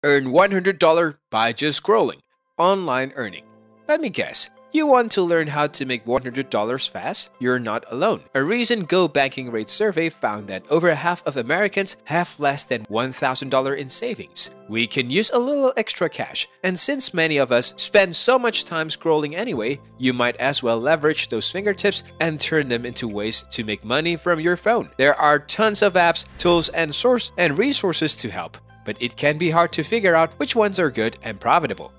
Earn $100 by just scrolling. Online earning. Let me guess. You want to learn how to make $100 fast? You're not alone. A recent Go Banking Rate survey found that over half of Americans have less than $1,000 in savings. We can use a little extra cash, and since many of us spend so much time scrolling anyway, you might as well leverage those fingertips and turn them into ways to make money from your phone. There are tons of apps, tools, and resources to help, but it can be hard to figure out which ones are good and profitable.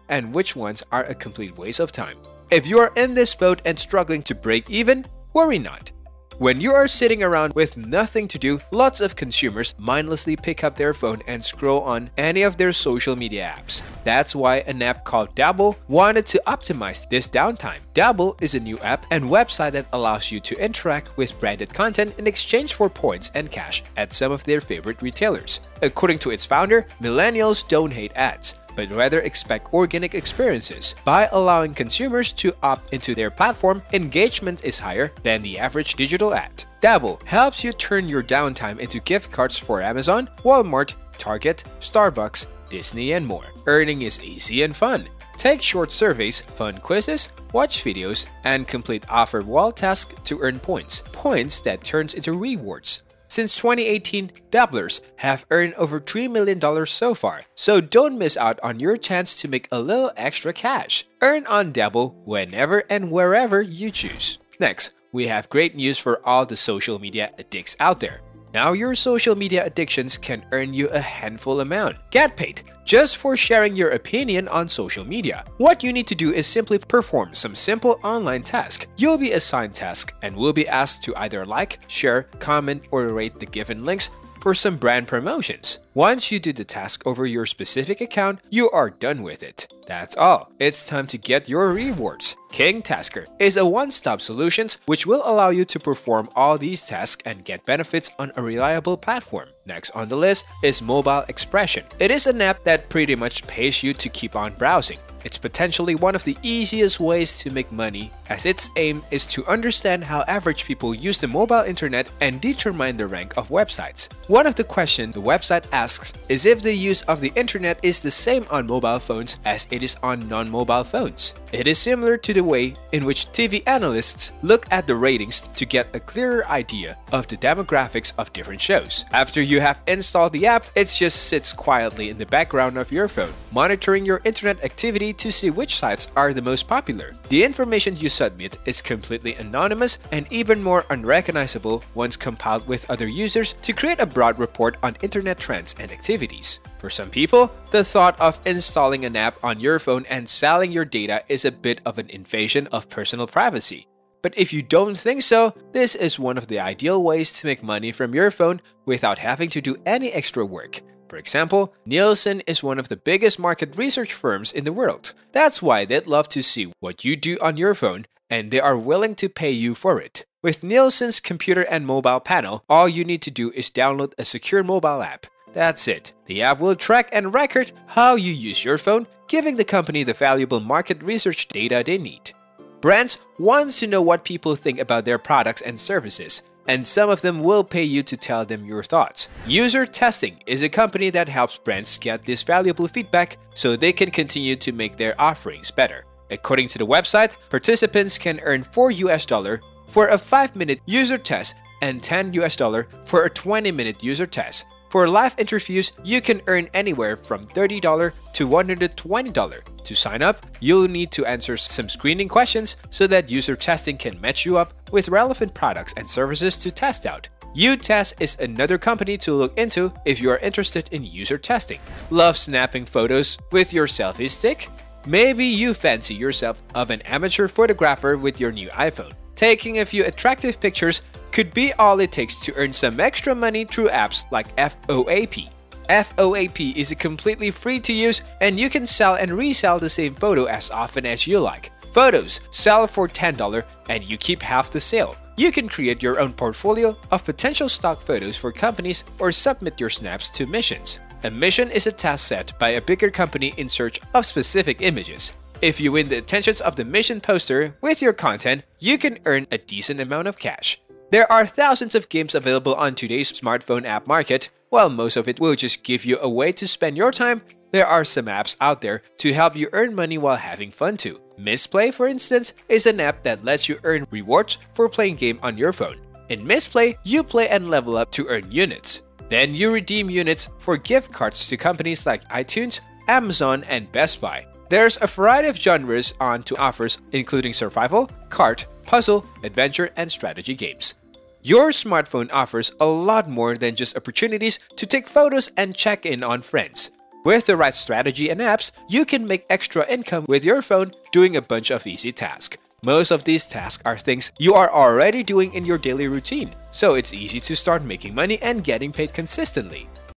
And which ones are a complete waste of time. If you are in this boat and struggling to break even, worry not. When you are sitting around with nothing to do, lots of consumers mindlessly pick up their phone and scroll on any of their social media apps. That's why an app called Dabble wanted to optimize this downtime. Dabble is a new app and website that allows you to interact with branded content in exchange for points and cash at some of their favorite retailers. According to its founder, millennials don't hate ads, but rather expect organic experiences. By allowing consumers to opt into their platform, engagement is higher than the average digital ad. Dabble helps you turn your downtime into gift cards for Amazon, Walmart, Target, Starbucks, Disney, and more. Earning is easy and fun. Take short surveys, fun quizzes, watch videos, and complete offer wall tasks to earn points. Points that turns into rewards. Since 2018, dabblers have earned over $3 million so far, so don't miss out on your chance to make a little extra cash. Earn on Dabble whenever and wherever you choose. Next, we have great news for all the social media addicts out there. Now your social media addictions can earn you a handful amount. Get paid just for sharing your opinion on social media. What you need to do is simply perform some simple online task. You'll be assigned tasks and will be asked to either like, share, comment, or rate the given links for some brand promotions. Once you do the task over your specific account, you are done with it. That's all. It's time to get your rewards. King Tasker is a one-stop solution which will allow you to perform all these tasks and get benefits on a reliable platform. Next on the list is Mobile Expression. It is an app that pretty much pays you to keep on browsing. It's potentially one of the easiest ways to make money, as its aim is to understand how average people use the mobile internet and determine the rank of websites. One of the questions the website asks is if the use of the internet is the same on mobile phones as it is on non-mobile phones. It is similar to the way in which TV analysts look at the ratings to get a clearer idea of the demographics of different shows. After you have installed the app, it just sits quietly in the background of your phone, monitoring your internet activity to see which sites are the most popular. The information you submit is completely anonymous and even more unrecognizable once compiled with other users to create a broad report on internet trends and activities. For some people, the thought of installing an app on your phone and selling your data is a bit of an invasion of personal privacy. But if you don't think so, this is one of the ideal ways to make money from your phone without having to do any extra work. For example, Nielsen is one of the biggest market research firms in the world. That's why they'd love to see what you do on your phone, and they are willing to pay you for it. With Nielsen's computer and mobile panel, all you need to do is download a secure mobile app. That's it. The app will track and record how you use your phone, giving the company the valuable market research data they need. Brands want to know what people think about their products and services, and some of them will pay you to tell them your thoughts. User Testing is a company that helps brands get this valuable feedback so they can continue to make their offerings better. According to the website, participants can earn $4 for a 5-minute user test and $10 for a 20-minute user test. For live interviews, you can earn anywhere from $30 to $120. To sign up, you'll need to answer some screening questions so that User Testing can match you up with relevant products and services to test out. UTest is another company to look into if you are interested in user testing. Love snapping photos with your selfie stick? Maybe you fancy yourself of an amateur photographer with your new iPhone. Taking a few attractive pictures could be all it takes to earn some extra money through apps like FOAP. FOAP is completely free to use, and you can sell and resell the same photo as often as you like. Photos sell for $10 and you keep half the sale. You can create your own portfolio of potential stock photos for companies or submit your snaps to missions. A mission is a task set by a bigger company in search of specific images. If you win the attentions of the mission poster with your content, you can earn a decent amount of cash. There are thousands of games available on today's smartphone app market. While most of it will just give you a way to spend your time, there are some apps out there to help you earn money while having fun too. Misplay, for instance, is an app that lets you earn rewards for playing game on your phone. In Misplay, you play and level up to earn units. Then you redeem units for gift cards to companies like iTunes, Amazon, and Best Buy. There's a variety of genres on to offers, including survival, cart, puzzle, adventure, and strategy games. Your smartphone offers a lot more than just opportunities to take photos and check in on friends. With the right strategy and apps, you can make extra income with your phone doing a bunch of easy tasks. Most of these tasks are things you are already doing in your daily routine, so it's easy to start making money and getting paid consistently.